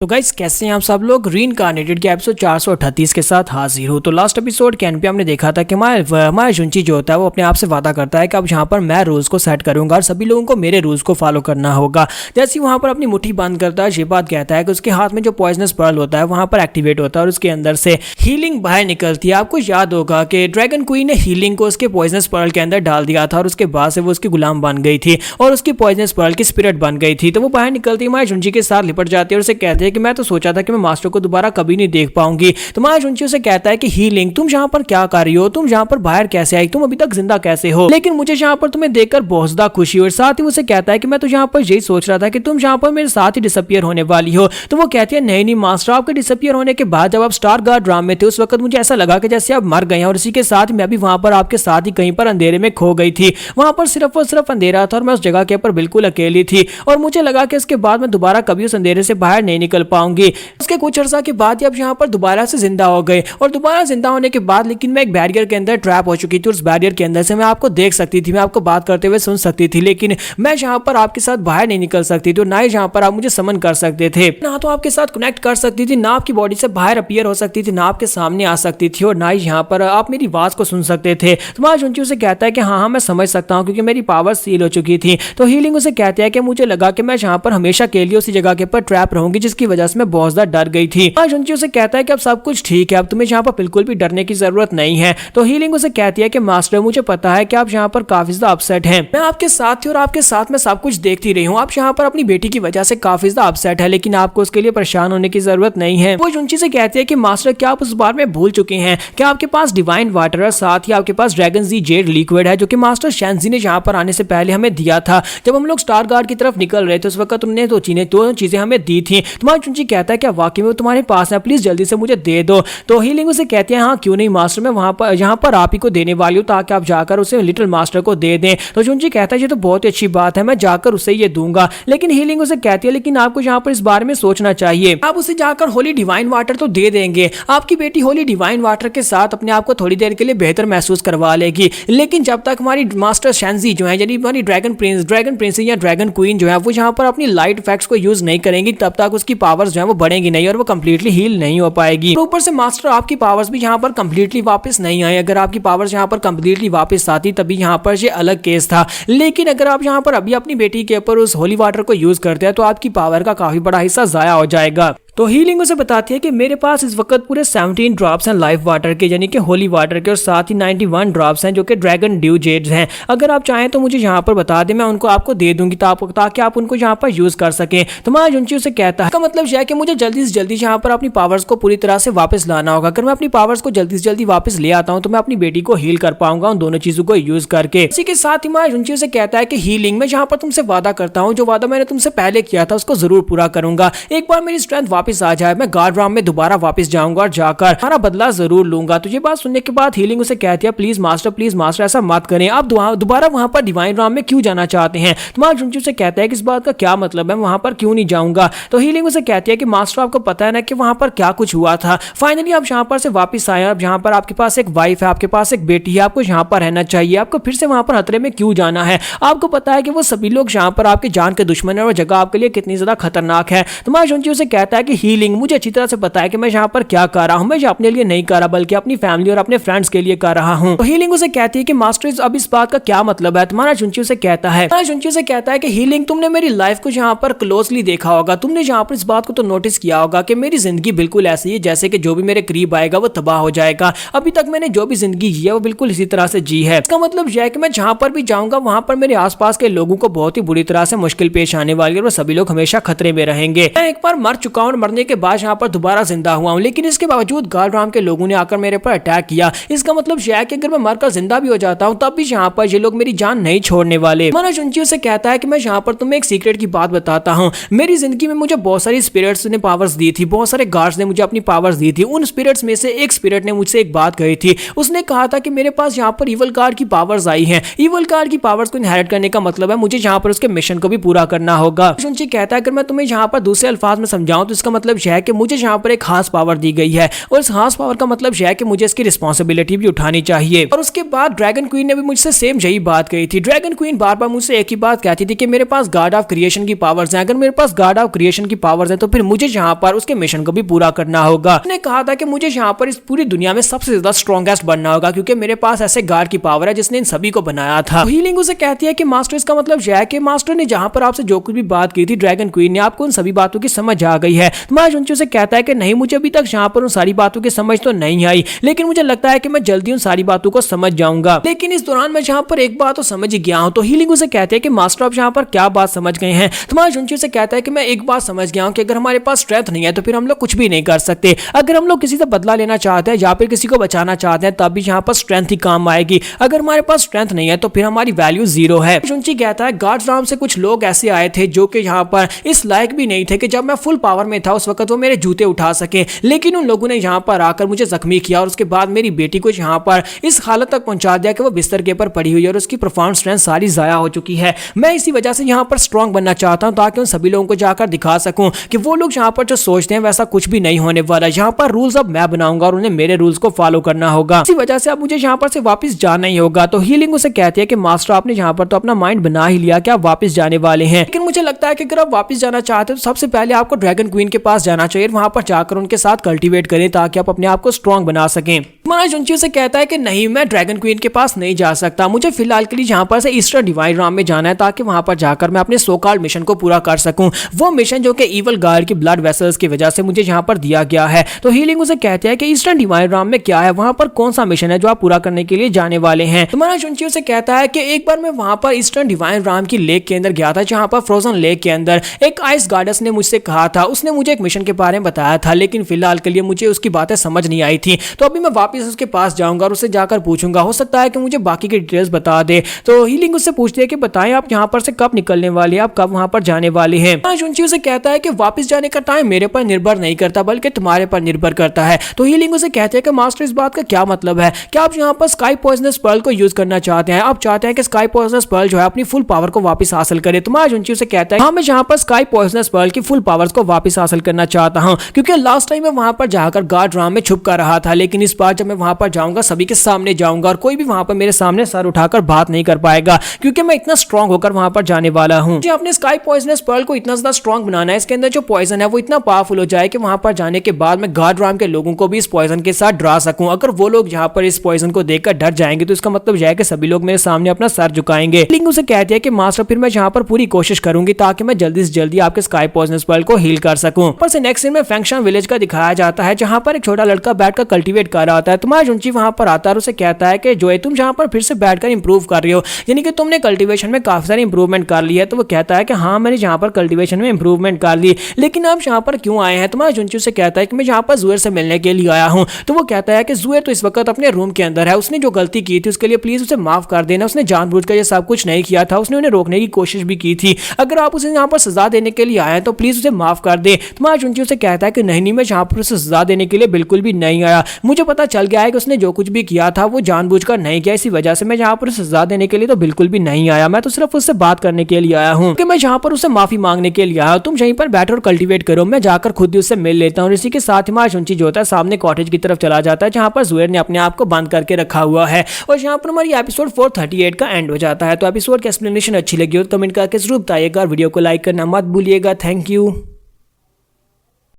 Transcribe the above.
तो गाइस कैसे हैं आप सब लोग। रीइंकार्नेटेड के एपिसोड 438 के साथ हाजिर हो। तो लास्ट एपिसोड के एंड पे हमने देखा था कि हमारा जुंची जो होता है वो अपने आप से वादा करता है कि अब यहाँ पर मैं रूल्स को सेट करूंगा और सभी लोगों को मेरे रूल्स को फॉलो करना होगा। जैसे ही वहाँ पर अपनी मुट्ठी बंद करता है, शेबाद कहता है कि उसके हाथ में जो पॉइजनस पर्ल होता है वहाँ पर एक्टिवेट होता है और उसके अंदर से हीलिंग बाहर निकलती है। आपको याद होगा कि ड्रैगन क्वीन ने हीलिंग को उसके पॉइजनस पर्ल के अंदर डाल दिया था और उसके बाद से वो उसकी गुलाम बन गई थी और उसकी पॉइजनस पर्ल की स्पिरिट बन गई थी। तो वो बाहर निकलती है, हमारे जुंची के साथ लिपट जाती है और उसे कहते हैं कि मैं तो सोचा था मैं मास्टर को दोबारा कभी नहीं देख पाऊंगी। तो माया जुंची उसे कहता है कि हीलिंग तुम यहाँ पर क्या कर रही हो, तुम यहाँ पर बाहर कैसे आई, तुम अभी तक जिंदा कैसे हो। लेकिन मुझे यहाँ पर तुम्हें देखकर बहुत ज्यादा खुशी हुई। और साथ ही उसे कहता है कि मैं तो यहाँ पर यही सोच रहा था कि तुम यहाँ पर मेरे साथ ही डिसअपियर होने वाली हो। तो वो कहती है नहीं नहीं मास्टर, आपके डिसअपियर होने के बाद जब आप स्टार गार्ड ड्राम में थे उस वक्त मुझे ऐसा लगा कि जैसे आप मर गए हैं और इसी के साथ मैं भी वहां पर आपके साथ ही कहीं पर अंधेरे में खो गई थी। वहां पर सिर्फ और सिर्फ अंधेरा था और मैं उस जगह के ऊपर बिल्कुल अकेली थी और मुझे लगा कि इसके बाद मैं दोबारा कभी उस अंधेरे से बाहर नहीं निकल पाऊंगी। उसके कुछ अर्सा के बाद अब यहाँ पर दोबारा से जिंदा हो गए और दोबारा जिंदा होने के बाद लेकिन मैं एक बैरियर के अंदर ट्रैप हो चुकी थी। उस बैरियर के अंदर से मैं आपको देख सकती थी, मैं आपको बात करते हुए सुन सकती थी, लेकिन मैं यहाँ पर आपके साथ बाहर नहीं निकल सकती थी और ना ही यहाँ पर आप मुझे समन कर सकते थे, ना तो आपके साथ कनेक्ट कर सकती थी, ना आपकी बॉडी से बाहर अपीयर हो सकती थी, ना आपके सामने आ सकती थी और ना ही यहाँ पर आप मेरी आवाज को सुन सकते थे। तो माया जुंची उसे कहता है कि हाँ मैं समझ सकता हूँ क्योंकि मेरी पावर सील हो चुकी थी। तो हीलिंग उसे कहती है कि मुझे लगा कि मैं यहाँ पर हमेशा के लिए उसी जगह के ऊपर ट्रैप रहूंगी जिसकी वजह से मैं बहुत ज्यादा डर गई थी। माया जुंची उसे कहता है कि अब सब कुछ ठीक है, अब तुम्हें यहाँ पर बिल्कुल भी डरने की जरूरत नहीं है। तो हीलिंग उसे कहती है कि मास्टर मुझे पता है कि आप यहाँ पर काफी ज्यादा अपसेट हैं, मैं आपके साथ थी और आपके साथ मैं सब कुछ देखती रही हूँ। आप यहाँ पर अपनी बेटी की वजह से काफी ज्यादा अपसेट है, लेकिन आपको उसके लिए परेशान होने की जरूरत नहीं है। वो जुंची से कहती है कि मास्टर क्या आप उस बार में भूल चुके हैं, क्या आपके पास डिवाइन वाटर है, साथ ही आपके पास ड्रैगन जी जेड लिक्विड है जो कि मास्टर शैनजी ने यहाँ पर आने से पहले हमें दिया था। जब हम लोग स्टार गार्ड की तरफ निकल रहे थे उस वक्त तुमने दो चीजें हमें दी थी। तुम्हारा जुंची कहता है क्या वाकई में तुम्हारे पास है, प्लीज जल्दी से मुझे दे दो। तो हीलिंग उसे कहते हैं हाँ क्यों नहीं मास्टर, मैं वहां पर यहाँ पर आप ही को देने वाली हूँ ताकि आप जाकर उसे लिटिल मास्टर को दे दें। तो जुंची कहता है ये तो बहुत ही अच्छी बात है, मैं जाकर उसे ये दूंगा। लेकिन हीलिंग उसे कहती है लेकिन आपको यहाँ पर इस बारे में सोचना चाहिए, आप उसे जाकर होली डिवाइन वाटर तो दे देंगे, आपकी बेटी होली डिवाइन वाटर के साथ अपने आप को थोड़ी देर के लिए बेहतर महसूस करवा लेगी, लेकिन जब तक हमारी मास्टर शैनजी जो है यानी हमारी ड्रैगन प्रिंस या ड्रैगन क्वीन जो है वो यहाँ पर अपनी लाइट इफेक्ट्स को यूज नहीं करेंगी तब तक उसकी पावर्स जो है वो बढ़ेंगी नहीं और वो कंप्लीटली हील नहीं हो पाएगी। तो ऊपर से मास्टर आपकी पावर्स भी यहाँ पर कंप्लीटली वापस नहीं आई। अगर आपकी पावर्स यहाँ पर कंप्लीटली वापस आती तभी यहाँ पर ये अलग केस था, लेकिन अगर आप यहाँ पर अभी अपनी बेटी के ऊपर उस होली वाटर को यूज करते हैं तो आपकी पावर का काफी बड़ा हिस्सा जाया हो जाएगा। तो हीलिंग उसे बताती है कि मेरे पास इस वक्त पूरे 17 ड्रॉप्स हैं लाइफ वाटर के यानी कि होली वाटर के और साथ ही 91 ड्रॉप्स हैं जो कि ड्रैगन ड्यू जेड्स हैं। अगर आप चाहें तो मुझे यहाँ पर बता दें, मैं उनको आपको दे दूंगी ताकि आप उनको यहाँ पर यूज कर सकें। तो माया जुंची उसे कहता है इसका मतलब यह है कि मुझे जल्दी से जल्दी यहाँ पर अपनी पावर्स को पूरी तरह से वापस लाना होगा। अगर मैं अपनी पावर्स को जल्दी से जल्दी वापस ले आता हूँ तो मैं अपनी बेटी को हील कर पाऊंगा उन दोनों चीजों को यूज करके। इसी के साथ ही माया जुंची उसे कहता है कि हीलिंग में यहाँ पर तुमसे वादा करता हूँ, जो वादा मैंने तुमसे पहले किया था उसको जरूर पूरा करूंगा। एक बार मेरी स्ट्रेंथ वापस आ जाए मैं गार्ड राम में दोबारा वापस जाऊंगा और जाकर हमारा बदला जरूर लूंगा। तो ये बात सुनने के बाद हीलिंग उसे कहती है प्लीज मास्टर ऐसा मत करें, आप दोबारा वहां पर डिवाइन राम में क्यों जाना चाहते हैं। तुम्हारा जुंची उसे कहता है कि इस बात का क्या मतलब है, मैं वहां पर क्यों नहीं जाऊंगा। तो हीलिंग उसे कहती है कि मास्टर आपको पता है ना कि वहां पर क्या कुछ हुआ था, फाइनली आप यहाँ पर से वापस आए, अब यहाँ पर आपके पास एक वाइफ है, आपके पास एक बेटी है, आपको यहाँ पर रहना चाहिए, आपको फिर से वहां पर खतरे में क्यों जाना है। आपको पता है कि वो सभी लोग यहाँ पर आपके जान के दुश्मन है और जगह आपके लिए कितनी ज्यादा खतरनाक है। तुम्हारा जुंची उसे कहता है कि हीलिंग मुझे अच्छी तरह से पता है कि मैं यहाँ पर क्या कर रहा हूँ, मैं अपने लिए नहीं कर रहा बल्कि अपनी फैमिली और अपने फ्रेंड्स के लिए कर रहा हूँ। तो हीलिंग उसे कहती है कि मास्टर अब इस बात का क्या मतलब है। तुम्हारा जुंची उसे कहता है कि हीलिंग तुमने मेरी लाइफ को यहाँ पर क्लोजली देखा होगा, तुमने यहाँ पर इस बात को तो नोटिस किया होगा कि मेरी जिंदगी बिल्कुल ऐसी है जैसे कि जो भी मेरे करीब आएगा वो तबाह हो जाएगा। अभी तक मैंने जो भी जिंदगी जी है वो बिल्कुल इसी तरह से जी है। इसका मतलब यह है कि मैं जहाँ पर भी जाऊंगा वहां पर मेरे आसपास के लोगों को बहुत ही बुरी तरह से मुश्किल पेश आने वाली है और सभी लोग हमेशा खतरे में रहेंगे। मैं एक बार मर चुका हूँ और मरने के बाद यहाँ पर दोबारा जिंदा हुआ हूँ, लेकिन इसके बावजूद गार्ड राम के लोगों ने आकर मेरे पर अटैक किया। इसका मतलब यह है कि अगर मैं मरकर जिंदा भी हो जाता हूँ तब भी यहाँ पर ये लोग मेरी जान नहीं छोड़ने वाले। माना जुंची उसे कहता है कि मैं यहाँ पर तुम्हें एक सीक्रेट की बात बताता हूँ, मेरी जिंदगी में मुझे बहुत सारी स्पिरिट्स ने पावर्स दी थी, बहुत सारे गार्ड्स ने मुझे अपनी पावर्स दी थी। उन स्पिरिट्स में से एक स्पिरिट ने मुझसे एक बात कही थी, उसने कहा था कि मेरे पास यहाँ पर इवल कार्ड की पावर्स आई हैं। इवल कार्ड की पावर्स को इनहेरिट करने का मतलब है मुझे यहाँ पर उसके मिशन को भी पूरा करना होगा। जुंची कहता है अगर मैं तुम्हें यहाँ पर दूसरे अल्फाज में समझाऊं तो इसका इसका मतलब यह है कि मुझे यहाँ पर एक खास पावर दी गई है और इस खास पावर का मतलब यह है कि मुझे इसकी रिस्पॉन्सिबिलिटी भी उठानी चाहिए। और उसके बाद ड्रैगन क्वीन ने भी मुझसे सेम यही बात कही थी। ड्रैगन क्वीन बार बार मुझसे एक ही बात कहती थी कि मेरे पास गॉड ऑफ क्रिएशन की पावर्स हैं, अगर मेरे पास गॉड ऑफ क्रिएशन की पावर्स हैं तो फिर मुझे यहाँ पर उसके मिशन को भी पूरा करना होगा। उसने कहा था कि मुझे यहाँ पर इस पूरी दुनिया में सबसे ज्यादा स्ट्रॉन्गेस्ट बनना होगा क्योंकि मेरे पास ऐसे गॉड की पावर है जिसने इन सभी को बनाया था। हीलिंग उसे कहती है कि मास्टर इसका मतलब यह है कि मास्टर ने जहां पर आपसे जो कुछ भी बात की थी ड्रैगन क्वीन ने आपको उन सभी बातों की समझ आ गई है। तुम्हारा जुंची उसे कहता है कि नहीं, मुझे अभी तक यहाँ पर उन सारी बातों की समझ तो नहीं आई, लेकिन मुझे लगता है कि मैं जल्दी उन सारी बातों को समझ जाऊंगा। लेकिन इस दौरान मैं यहाँ पर एक बात तो समझ गया हूँ। तो हीलिंग उसे कहते हैं कि मास्टर आप यहाँ पर क्या बात समझ गए हैं। तुम्हारा जुंची उसे कहता है कि मैं एक बात समझ गया हूँ कि अगर हमारे पास स्ट्रेंथ नहीं है तो फिर हम लोग कुछ भी नहीं कर सकते। अगर हम लोग किसी से बदला लेना चाहते हैं या फिर किसी को बचाना चाहते हैं तब भी यहाँ पर स्ट्रेंथ ही काम आएगी। अगर हमारे पास स्ट्रेंथ नहीं है तो फिर हमारी वैल्यू जीरो है। जुंची कहता है गॉड्स नाम से कुछ लोग ऐसे आए थे जो कि यहाँ पर इस लायक भी नहीं थे कि जब मैं फुल पावर में था उस वक्त वो मेरे जूते उठा सके, लेकिन उन लोगों ने यहाँ पर आकर मुझे जख्मी किया और उसके बाद मेरी बेटी को यहाँ पर इस हालत तक पहुंचा दिया कि वो बिस्तर के ऊपर पड़ी हुई है और उसकी परफॉर्मेंस स्ट्रेंथ सारी जाया हो चुकी है। मैं इसी वजह से यहाँ पर स्ट्रॉन्ग बनना चाहता हूँ ताकि उन सभी लोगों को जाकर दिखा सकूं कि वो लोग यहाँ पर जो सोचते हैं वैसा कुछ भी नहीं होने वाला। यहाँ पर रूल्स अब मैं बनाऊंगा और उन्हें मेरे रूल्स को फॉलो करना होगा। इसी वजह से अब मुझे यहाँ पर से वापस जाना ही होगा। तो हीलिंग उसे कहती है कि मास्टर आपने यहाँ पर तो अपना माइंड बना ही लिया कि आप वापस जाने वाले हैं, लेकिन मुझे लगता है कि अगर आप वापस जाना चाहते हैं तो सबसे पहले आपको ड्रैगन क्वीन के पास जाना चाहिए, वहां पर जाकर उनके साथ कल्टीवेट करें ताकि आप अपने आप को स्ट्रॉन्ग बना सकें। तुम्हारा जुंची से कहता है कि नहीं, मैं ड्रैगन क्वीन के पास नहीं जा सकता, मुझे फिलहाल के लिए यहाँ पर से ईस्टर्न डिवाइन राम में जाना है ताकि वहां पर जाकर मैं अपने सो कॉल्ड मिशन को पूरा कर सकूं। वो मिशन जो कि इवल गार्ड की ब्लड वेसल्स की वजह से मुझे यहाँ पर दिया गया है। तो हीलिंग उसे कहते हैं कि ईस्टर्न डिवाइन राम में क्या है, वहां पर कौन सा मिशन है जो आप पूरा करने के लिए जाने वाले हैं। तुम्हारा जुंची से कहता है कि एक बार मैं वहां पर ईस्टर्न डिवाइन राम की लेक के अंदर गया था जहां पर फ्रोजन लेक के अंदर एक आइस गॉडेस ने मुझसे कहा था, उसने मुझे एक मिशन के बारे में बताया था, लेकिन फिलहाल के लिए मुझे उसकी बातें समझ नहीं आई थी। तो अभी मैं वापस उसके पास जाऊंगा और उससे जाकर पूछूंगा, हो सकता है कि मुझे बाकी की डिटेल्स बता दे। तो हीलिंग उससे पूछती है कि बताएं आप यहाँ पर से कब निकलने वाले हैं, आप कब वहां पर जाने वाले हैं। जुंची उसे कहता है कि वापस जाने का टाइम मेरे पर निर्भर नहीं करता बल्कि तुम्हारे पर निर्भर करता है। तो हीलिंग उसे कहते हैं कि मास्टर इस बात का क्या मतलब है, क्या आप यहाँ पर स्काई पॉइजनस पर्ल को यूज करना चाहते हैं, आप चाहते हैं कि स्काई पॉइजनस पर्ल जो है अपनी फुल पावर को वापस हासिल करे। तुम्हारा जुंची उसे कहता है हाँ, मैं यहाँ पर स्काई पॉइजनस पर्ल की फुल पावर्स को वापस हासिल करना चाहता हूँ क्योंकि लास्ट टाइम मैं वहां पर जाकर गॉड राम में छुप कर रहा था, लेकिन इस बार जब मैं वहां पर जाऊंगा सभी के सामने जाऊंगा और कोई भी वहां पर मेरे सामने सर उठाकर बात नहीं कर पाएगा क्योंकि मैं इतना स्ट्रॉन्ग होकर वहां पर जाने वाला हूँ। मुझे अपने स्काई पॉइजनस पर्ल को इतना ज्यादा स्ट्रॉन्ग बनाना है, इसके अंदर जो पॉइजन है वो इतना पावरफुल हो जाए कि वहां पर जाने के बाद मैं गॉड राम के लोगों को भी इस पॉइजन के साथ डरा सकूं। अगर वो लोग यहाँ पर इस पॉइजन को देखकर डर जाएंगे तो इसका मतलब यह है कि सभी लोग मेरे सामने अपना सर झुकाएंगे। लिंग उसे कहती है कि मास्टर फिर मैं यहाँ पर पूरी कोशिश करूंगी ताकि मैं जल्दी से जल्दी आपके स्काई पॉइजनस पर्ल को हील कर सकूं। पर से नेक्स्ट सीन में फैंक्शन विलेज का दिखाया जाता है जहां पर एक छोटा लड़का बैठकर कल्टीवेट कर रहा होता है। तुम्हारा जुंची वहां पर आता है और उसे कहता है कि जो तुम जहां पर फिर से बैठकर इंप्रूव कर रही हो, यानी कि तुमने कल्टीवेशन में काफी सारी इंप्रूवमेंट कर ली है। तो वो कहता है कि हाँ, मैंने जहां पर कल्टीवेशन में इंप्रूवमेंट कर ली, लेकिन आप यहाँ पर क्यों आए हैं। तुम्हारा जुंची से कहता है कि मैं यहाँ पर जुएर से मिलने के लिए आया हूँ। तो वो कहता है कि जुएर तो इस वक्त अपने रूम के अंदर है, उसने जो गलती की थी उसके लिए प्लीज उसे माफ कर देना, उसने जानबूझकर ये सब कुछ नहीं किया था, उसने उन्हें रोकने की कोशिश भी की थी। अगर आप उसे यहाँ पर सजा देने के लिए आए हैं तो प्लीज उसे माफ कर दे। तुम्हारा जुंची से कहता है कि नहीं, मैं यहाँ पर उसे सजा देने के लिए बिल्कुल भी नहीं आया, मुझे पता चल गया है कि उसने जो कुछ भी किया था वो जानबूझकर नहीं किया, इसी वजह से मैं यहाँ पर उसे सजा देने के लिए तो बिल्कुल भी नहीं आया, मैं तो सिर्फ उससे बात करने के लिए आया हूँ कि मैं यहाँ पर उससे माफी मांगने के लिए आया। तुम यहीं पर बैठो और कल्टीवेट करो, मैं जाकर खुद ही उससे मिल लेता हूँ। इसी के साथ ही हमारा जुंची जो होता है सामने कॉटेज की तरफ चला जाता है जहाँ पर जुएर ने अपने आप को बंद करके रखा हुआ है और यहाँ पर हमारी एपिसोड 438 का एंड हो जाता है। तो एपिसोड की एक्सप्लेनेशन अच्छी लगी हो तो कमेंट करके जरूर बताइएगा और वीडियो को लाइक करना मत भूलिएगा। Thank you.